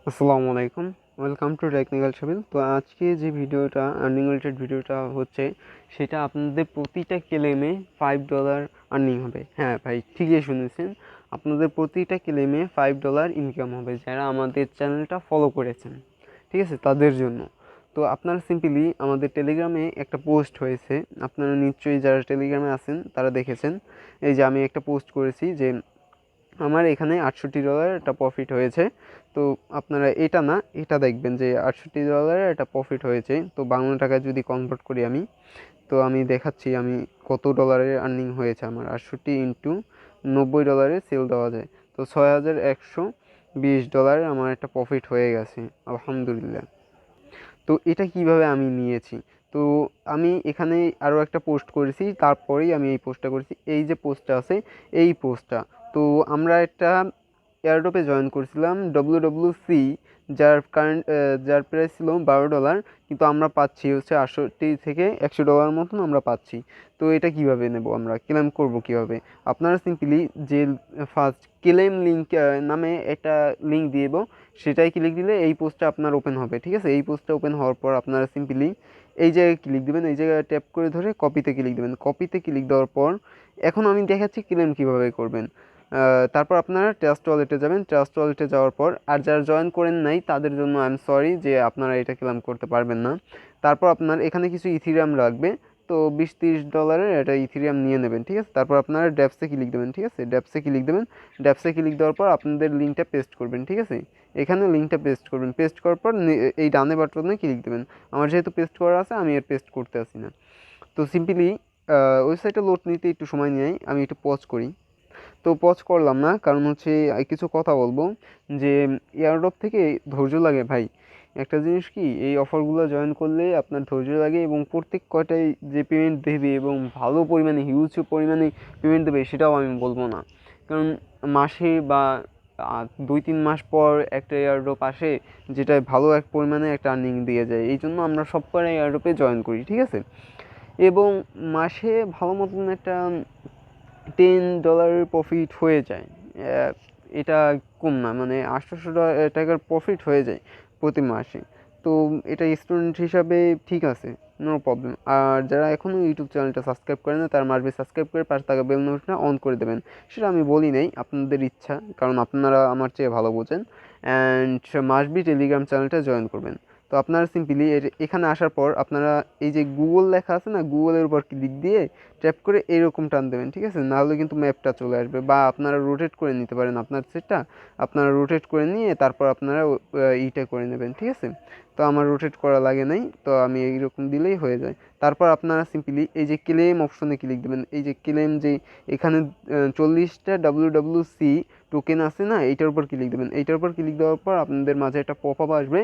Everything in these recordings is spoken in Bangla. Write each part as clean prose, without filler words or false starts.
আসসালামু আলাইকুম, ওয়েলকাম টু টেকনিক্যাল সাবিল। তো আজকে যে ভিডিওটা আর্নিং রিলেটেড ভিডিওটা হচ্ছে, সেটা আপনাদের প্রতিটা ক্লেমে $5 আর্নিং হবে। হ্যাঁ ভাই, ঠিকই শুনেছেন, আপনাদের প্রতিটা ক্লেমে $5 ইনকাম হবে যারা আমাদের চ্যানেলটা ফলো করেছেন, ঠিক আছে, তাদের জন্য। তো আপনারা সিম্পলি আমাদের টেলিগ্রামে একটা পোস্ট হয়েছে, আপনারা নিশ্চয়ই যারা টেলিগ্রামে আছেন তারা দেখেছেন। এই যে আমি একটা পোস্ট করেছি যে আমার এখানে $68 একটা প্রফিট হয়েছে। তো আপনারা এটা না, এটা দেখবেন যে $68 একটা প্রফিট হয়েছে। তো বাংলা টাকায় যদি কনভার্ট করি আমি, তো আমি দেখাচ্ছি আমি কত ডলারের আর্নিং হয়েছে। আমার 68 ইন্টু $90 সেল দেওয়া যায়, তো $6120 আমার একটা প্রফিট হয়ে গেছে, আলহামদুলিল্লাহ। তো এটা কিভাবে আমি নিয়েছি, তো আমি এখানে আরও একটা পোস্ট করেছি, তারপরেই আমি এই পোস্টটা করেছি। এই যে পোস্টটা আছে, এই পোস্টটা, তো আমরা একটা এয়ারড্রপে জয়েন করেছিলাম WWC, যার প্রাইস ছিল $12, কিন্তু আমরা পাচ্ছি হচ্ছে 68 থেকে $100 মতন আমরা পাচ্ছি। তো এটা কিভাবে নেব, আমরা ক্লেম করব কিভাবে? আপনারা সিম্পলি যে ফার্স্ট ক্লেম লিঙ্ক নামে একটা লিঙ্ক দিয়ে দেবো, সেটাই ক্লিক দিলে এই পোস্টটা আপনার ওপেন হবে, ঠিক আছে। এই পোস্টটা ওপেন হওয়ার পর আপনারা সিম্পলি এই জায়গায় ক্লিক দেবেন, এই জায়গায় ট্যাপ করে ধরে কপিতে ক্লিক দেবেন। কপিতে ক্লিক দেওয়ার পর এখন আমি দেখাচ্ছি ক্লেম কীভাবে করবেন। তারপর আপনারা ট্রাস্ট ওয়ালেটে যাবেন। ট্রাস্ট ওয়ালেটে যাওয়ার পর, আর যারা জয়েন করেন নাই তাদের জন্য আই এম সরি যে আপনারা এটা ক্লেম করতে পারবেন না। তারপর আপনার এখানে কিছু ইথিরিয়াম লাগবে, তো $20-30 এটা ইথিরিয়াম নিয়ে নেবেন, ঠিক আছে। তারপর আপনারা ড্যাপসে ক্লিক দেবেন, ঠিক আছে, ড্যাপসে ক্লিক দেবেন। ড্যাপসে ক্লিক দেওয়ার পর আপনাদের লিঙ্কটা পেস্ট করবেন, ঠিক আছে। এখানে লিঙ্কটা পেস্ট করবেন, পেস্ট করার পর এই ডানে বাটনে ক্লিক দেবেন। আমার যেহেতু পেস্ট করা আছে, আমি এর পেস্ট করতে আসি না। তো সিম্পলি ওয়েবসাইটে লোড নিতে একটু সময় নেয়, আমি একটু পজ করি। তো পজ করলাম না, কারণ হচ্ছে কিছু কথা বলবো যে এয়ারড্রপ থেকে ধৈর্য লাগে ভাই। একটা জিনিস কি, এই অফারগুলো জয়েন করলে আপনার ধৈর্য লাগে, এবং প্রত্যেক কয়টায় যে পেমেন্ট দেবে এবং ভালো পরিমাণে হিউজ পরিমাণে পেমেন্ট দেবে সেটাও আমি বলবো না, কারণ মাসে বা 2-3 মাস পর একটা এয়ারড্রপ আসে, যেটা ভালো এক পরিমাণে একটা আর্নিং দিয়ে যায়। এই জন্য আমরা সব কটা এয়ারড্রপে জয়েন করি, ঠিক আছে। এবং মাসে ভালো মতন একটা $10 প্রফিট হয়ে যায়। এটা কম না, মানে $800 প্রফিট হয়ে যায় প্রতি মাসে। তো এটা স্টুডেন্ট হিসাবে ঠিক আছে, নো প্রবলেম। আর যারা এখনও ইউটিউব চ্যানেলটা সাবস্ক্রাইব করে না, তারা মাসবে সাবস্ক্রাইব করে পাশে থাকা বেল নোটিফিকেশনটা অন করে দেবেন। সেটা আমি বলি নাই, আপনাদের ইচ্ছা, কারণ আপনারা আমার চেয়ে ভালো বোঝেন। অ্যান্ড মাসবি টেলিগ্রাম চ্যানেলটা জয়েন করবেন। তো আপনারা সিম্পলি এখানে আসার পর আপনারা এই যে গুগল লেখা আছে না, গুগলের উপর ক্লিক দিয়ে ট্যাপ করে এরকম টান দেবেন, ঠিক আছে। নাহলে কিন্তু ম্যাপটা চলে আসবে, বা আপনারা রোটেট করে নিতে পারেন আপনার সেটটা। আপনারা রোটেট করে নিয়ে তারপর আপনারা এইটা করে নেবেন, ঠিক আছে। তো আমার রোটেট করা লাগে নাই, তো আমি এইরকম দিলেই হয়ে যায়। তারপর আপনারা সিম্পলি এই যে ক্লেম অপশনে ক্লিক দেবেন। এই যে ক্লেম, যে এখানে 40টা WWC টোকেন আছে না, এইটার উপর ক্লিক দেবেন। এইটার উপর ক্লিক দেওয়ার পর আপনাদের মাঝে একটা পপ আপ আসবে।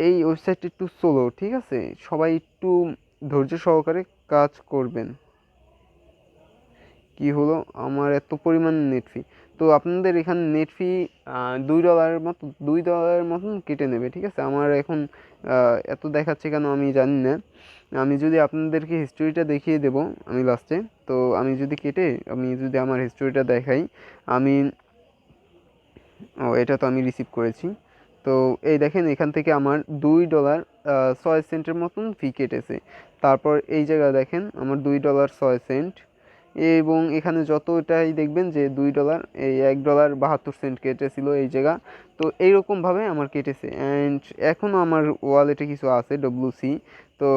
এই ওয়েবসাইটটা একটু স্লো, ঠিক আছে, সবাই একটু ধৈর্য সহকারে কাজ করবেন। কি হলো, আমার এত পরিমাণ নেট ফি, তো আপনাদের এখানে নেট ফি $2 মতন কেটে নেবে, ঠিক আছে। আমার এখন এত দেখাচ্ছে কেন আমি জানি না। আমি যদি আপনাদেরকে হিস্টোরিটা দেখিয়ে দেবো আমি লাস্টে, তো আমি যদি আমার হিস্টোরিটা দেখাই, আমি এটা তো আমি রিসিভ করেছি। তো এই দেখেন, এখান থেকে আমার $2.06 মতন ফি কেটেছে। তারপর এই জায়গায় দেখেন আমার $2.06, এবং এখানে যতটাই দেখবেন যে $2, এই $1.72 কেটেছিল এই জায়গা। তো এইরকমভাবে আমার কেটেছে। অ্যান্ড এখনও আমার ওয়ালেটে কিছু আছে WC, তো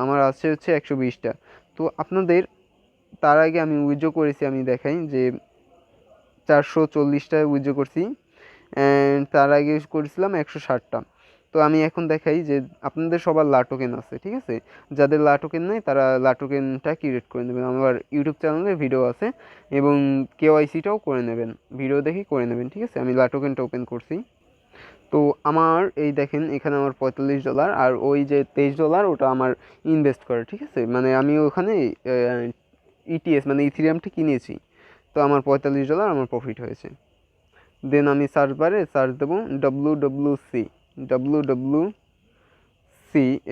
আমার আছে হচ্ছে 120টা। তো আপনাদের তার আগে আমি উইথড্র করেছি, আমি দেখাই যে 440টা উইথড্র করছি, অ্যান্ড তার আগে করেছিলাম 160টা। তো আমি এখন দেখাই যে আপনাদের সবার লা টোকেন আছে, ঠিক আছে। যাদের লা টোকেন নেই তারা লা টোকেনটা ক্রিয়েট করে নেবেন, আমার ইউটিউব চ্যানেলে ভিডিও আছে, এবং KYCটাও করে নেবেন, ভিডিও দেখে করে নেবেন, ঠিক আছে। আমি লা টোকেনটা ওপেন করছি। তো আমার এই দেখেন, এখানে আমার $45, আর ওই যে $23 ওটা আমার ইনভেস্ট করে, ঠিক আছে। মানে আমি ওখানে ইটিএস মানে ইথিরিয়ামটা কিনেছি। তো আমার $45 আমার প্রফিট হয়েছে। দেন আমি সার্চ বারে সার্চ দেবো WWC,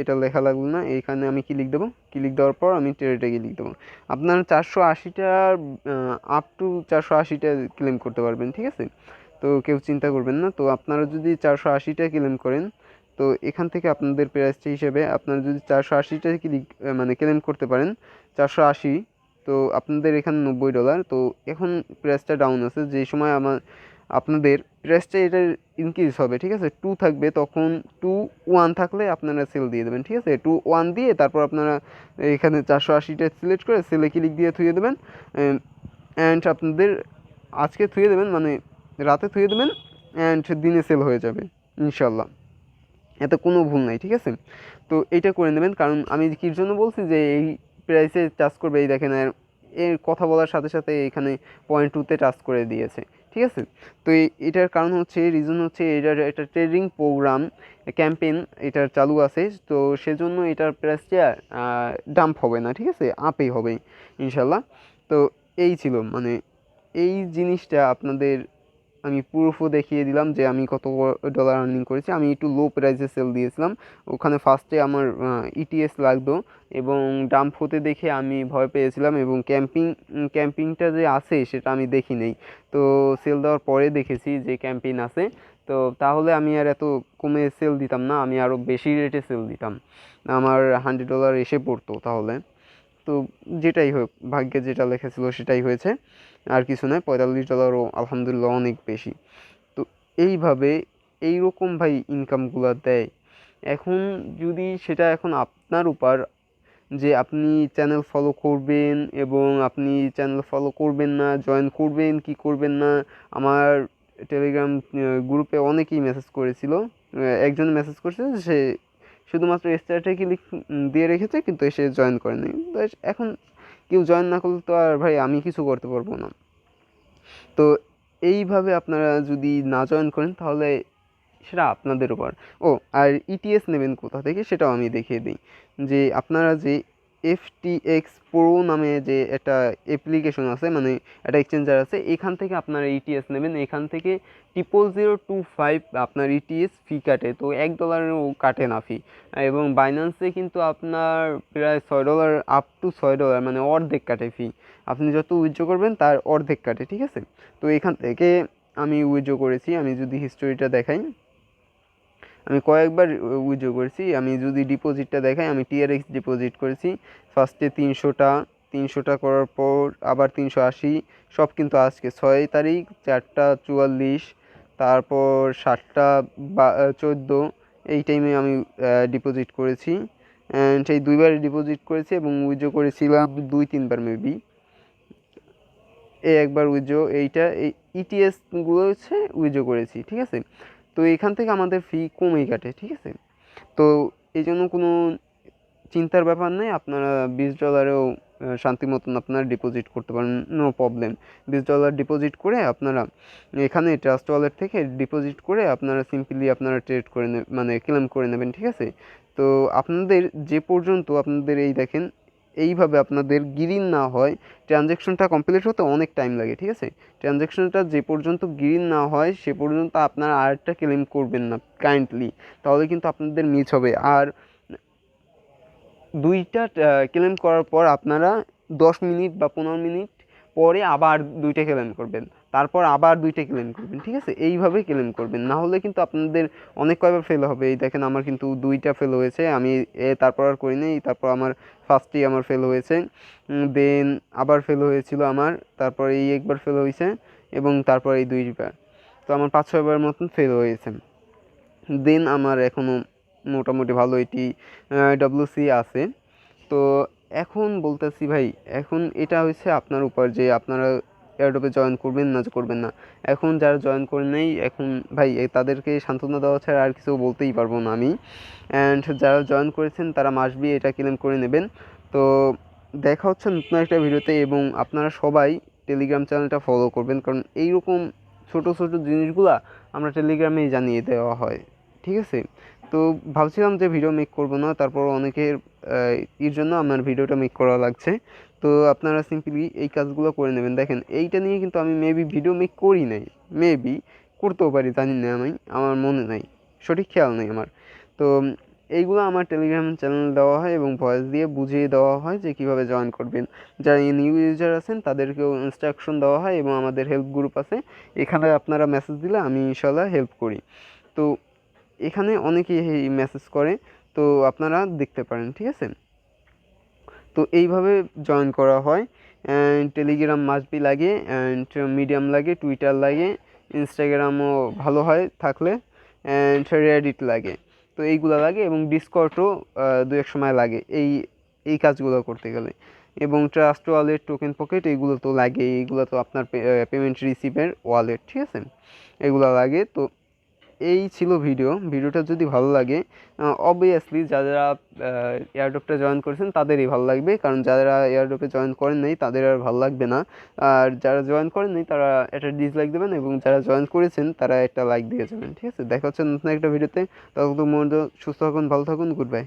এটা লেখা লাগলো না, এইখানে আমি ক্লিক দেবো। ক্লিক দেওয়ার পর আমি ট্রেডে ক্লিক দেবো। আপনার 480টা আপ টু 480টা ক্লেম করতে পারবেন, ঠিক আছে। তো তো কেউ চিন্তা করবেন না। তো আপনারা যদি 480টা ক্লেম করেন, তো এখান থেকে আপনাদের প্রাইসটা হিসেবে আপনারা যদি 480টা মানে ক্লেম করতে পারেন 480, তো আপনাদের এখানে $90। তো এখন প্রাইসটা ডাউন আছে, যেই সময় আপনাদের প্রাইসটা এটার ইনক্রিজ হবে, ঠিক আছে। 2 থাকবে, তখন 2-1 থাকলে আপনারা সেল দিয়ে দেবেন, ঠিক আছে। 2-1 দিয়ে তারপর আপনারা এখানে 480টা সিলেক্ট করে সেলে ক্লিক দিয়ে থুয়ে দেবেন। অ্যান্ড আপনাদের আজকে থুয়ে দেবেন, মানে রাতে থুয়ে দেবেন, অ্যান্ড দিনে সেল হয়ে যাবে ইনশাল্লাহ। এতে কোনো ভুল নাই, ঠিক আছে। তো এইটা করে নেবেন, কারণ আমি কির জন্য বলছি যে এই প্রাইসে টাচ করবে, এই দেখেন এর কথা বলার সাথে সাথে এখানে 0.2-তে টাচ করে দিয়েছে, ঠিক আছে। তো এটার কারণ হচ্ছে, রিজন হচ্ছে এটার একটা ট্রেডিং প্রোগ্রাম ক্যাম্পেইন এটার চালু আছে, তো সেজন্য এটার প্রাইসটা ডাম্প হবে না, ঠিক আছে, আপেই হবে ইনশাল্লাহ। তো এই ছিল, মানে এই জিনিসটা আপনাদের আমি প্রুফও দেখিয়ে দিলাম যে আমি কত ডলার আর্নিং করেছি। আমি একটু লো প্রাইসে সেল দিয়েছিলাম, ওখানে ফার্স্টে আমার ইটিএস লাগতো এবং ডাম্প হতে দেখে আমি ভয় পেয়েছিলাম, এবং ক্যাম্পিংটা যে আছে সেটা আমি দেখি নেই। তো সেল দেওয়ার পরে দেখেছি যে ক্যাম্পেইন আছে, তো তাহলে আমি আর এত কমে সেল দিতাম না, আমি আরও বেশি রেটে সেল দিতাম, আমার $100 এসে পড়তো তাহলে। তো যেটাই হোক, ভাগ্যে যেটা লেখা ছিল সেটাই হয়েছে, আর কিছু নয়। $45ও আলহামদুলিল্লাহ অনেক বেশি। তো এইভাবে এইরকম ভাই ইনকামগুলো দেয়। এখন যদি সেটা এখন আপনার উপর যে আপনি চ্যানেল ফলো করবেন এবং আপনি চ্যানেল ফলো করবেন না, জয়েন করবেন কি করবেন না। আমার টেলিগ্রাম গ্রুপে অনেকেই মেসেজ করেছিল, একজন মেসেজ করেছে সে শুধুমাত্র স্টার্টে ক্লিক দিয়ে রেখেছে, কিন্তু এসে জয়েন করেনি। তো এখন কেউ জয়েন না করলে তো আর ভাই আমি কিছু করতে পারবো না। তো এইভাবে আপনারা যদি না জয়েন করেন তাহলে সেটা আপনাদের উপর। ও, আর ইটিএস নেবেন কোথা থেকে সেটাও আমি দেখিয়ে দিই, যে আপনারা যে FTX প্রো নামে যে একটা অ্যাপ্লিকেশন আছে, মানে একটা এক্সচেঞ্জার আছে, এখান থেকে আপনারা ইটিএস নেবেন। এখান থেকে 00025 আপনার ইটিএস ফি কাটে, তো $1ও কাটে না ফি। এবং বাইন্যান্সে কিন্তু আপনার প্রায় $6, আপ টু $6, মানে অর্ধেক কাটে ফি। আপনি যত উইথড্র করবেন তার অর্ধেক কাটে, ঠিক আছে। তো এখান থেকে আমি উইথড্র করেছি, আমি যদি হিস্টোরিটা দেখাই, আমি কয়েকবার উইথড্র করেছি। আমি যদি ডিপোজিটটা দেখাই, আমি TRX ডিপোজিট করেছি ফার্স্টে 300টা করার পর আবার 380, সব কিন্তু আজকে 6 তারিখ 4টা 44, তারপর 7টা 14, এই টাইমে আমি ডিপোজিট করেছি। অ্যান্ড সেই দুইবার ডিপোজিট করেছি এবং উইথড্র করেছিলাম 2-3বার মেবি। একবার উইথড্র, এইটা এই ইটিএসগুলো হচ্ছে উইথড্র করেছি, ঠিক আছে। তো এখান থেকে আমাদের ফি কমেই কাটে, ঠিক আছে। তো এই জন্য কোনো চিন্তার ব্যাপার নেই, আপনারা $20ও শান্তি মতন আপনারা ডিপোজিট করতে পারেন, নো প্রবলেম। $20 ডিপোজিট করে আপনারা এখানে ট্রাস্ট ওয়ালেট থেকে ডিপোজিট করে আপনারা সিম্পলি আপনারা ট্রেড করে মানে ক্লেম করে নেবেন, ঠিক আছে। তো আপনাদের যে পর্যন্ত আপনাদের এই দেখেন এইভাবে আপনাদের গ্রিন না হয়, ট্রানজ্যাকশনটা কমপ্লিট হতে অনেক টাইম লাগে, ঠিক আছে। ট্রানজ্যাকশনটা যে পর্যন্ত গ্রিন না হয় সে পর্যন্ত আপনারা আরেকটা ক্লেম করবেন না কাইন্ডলি, তাহলে কিন্তু আপনাদের মিস হবে। আর 2টা ক্লেম করার পর আপনারা 10 মিনিট বা 15 মিনিট পরে আবার 2টা ক্লেম করবেন, তারপর আবার 2টা ক্লেম করবেন, ঠিক আছে। এইভাবে ক্লেম করবেন, না হলে কিন্তু আপনাদের অনেক কয়বার ফেল হবে। এই দেখেন আমার কিন্তু 2টা ফেল হয়েছে, আমি তারপর আর করিনি। তারপর আমার ফার্স্টেই আমার ফেল হয়েছে, দেন আবার ফেল হয়েছিল আমার, তারপর এই একবার ফেল হয়েছে, এবং তারপর এই 2বার। তো আমার 5-6বার মতন ফেল হয়েছে। দেন আমার এখনও মোটামুটি ভালো এটি WC আছে। তো এখন বলতেছি ভাই, এখন এটা হচ্ছে আপনার উপর যে আপনারা এয়ারড্রপে জয়েন করবেন না করবেন না। এখন যারা জয়েন করে নেই, এখন ভাই তাদেরকে সান্ত্বনা দেওয়া ছাড়া আর কিছু বলতেই পারবো না আমি। অ্যান্ড যারা জয়েন করেছেন তারা মাস্ট বি এটা ক্লেম করে নেবেন। তো দেখা হচ্ছে নতুন একটা ভিডিওতে, এবং আপনারা সবাই টেলিগ্রাম চ্যানেলটা ফলো করবেন, কারণ এইরকম ছোটো ছোটো জিনিসগুলা আমরা টেলিগ্রামেই জানিয়ে দেওয়া হয়, ঠিক আছে। তো ভাবছিলাম যে ভিডিও মেক করবো না, তারপর অনেকের এর জন্য আমার ভিডিওটা মেক করা লাগছে। তো আপনারা সিম্পলি এই কাজগুলো করে নেবেন। দেখেন এইটা নিয়ে কিন্তু আমি মেবি ভিডিও মেক করি নাই, মেবি করতেও পারি, জানি না, আমার মনে নাই, সঠিক খেয়াল নেই আমার। তো এইগুলো আমার টেলিগ্রাম চ্যানেল দেওয়া হয় এবং ভয়েস দিয়ে বুঝিয়ে দেওয়া হয় যে কীভাবে জয়েন করবেন। যারা নিউ ইউজার আছেন তাদেরকেও ইনস্ট্রাকশন দেওয়া হয় এবং আমাদের হেল্প গ্রুপ আছে, এখানে আপনারা মেসেজ দিলে আমি ইনশাল্লাহ হেল্প করি। তো এখানে অনেকেই মেসেজ করে, তো আপনারা দেখতে পারেন, ঠিক আছে। তো এইভাবে জয়েন করা হয়। টেলিগ্রাম মাস্ট বি লাগে, অ্যান্ড মিডিয়াম লাগে, টুইটার লাগে, ইনস্টাগ্রামও ভালো হয় থাকলে, অ্যান্ড রেডিট লাগে। তো এইগুলো লাগে এবং ডিসকর্ডও দু এক সময় লাগে এই কাজগুলো করতে গেলে। এবং ট্রাস্ট ওয়ালেট, টোকেন পকেট এগুলো তো লাগে, এইগুলো তো আপনার পেমেন্ট রিসিভের ওয়ালেট, ঠিক আছে, এগুলো লাগে। তো এই ছিল ভিডিওটা যদি ভালো লাগে অবভিয়াসলি যারা এয়ারড্রপটা জয়েন করেছেন তাদেরই ভালো লাগবে, কারণ যারা এয়ারড্রপে জয়েন করেন নাই তাদের আর ভালো লাগবে না। আর যারা জয়েন করেন নাই তারা একটা ডিসলাইক দেবেন এবং যারা জয়েন করেছেন তারা একটা লাইক দিয়ে যাবেন, ঠিক আছে। দেখা হচ্ছে নতুন একটা ভিডিওতে। ততক্ষণ সুস্থ থাকুন, ভালো থাকুন, গুড বাই।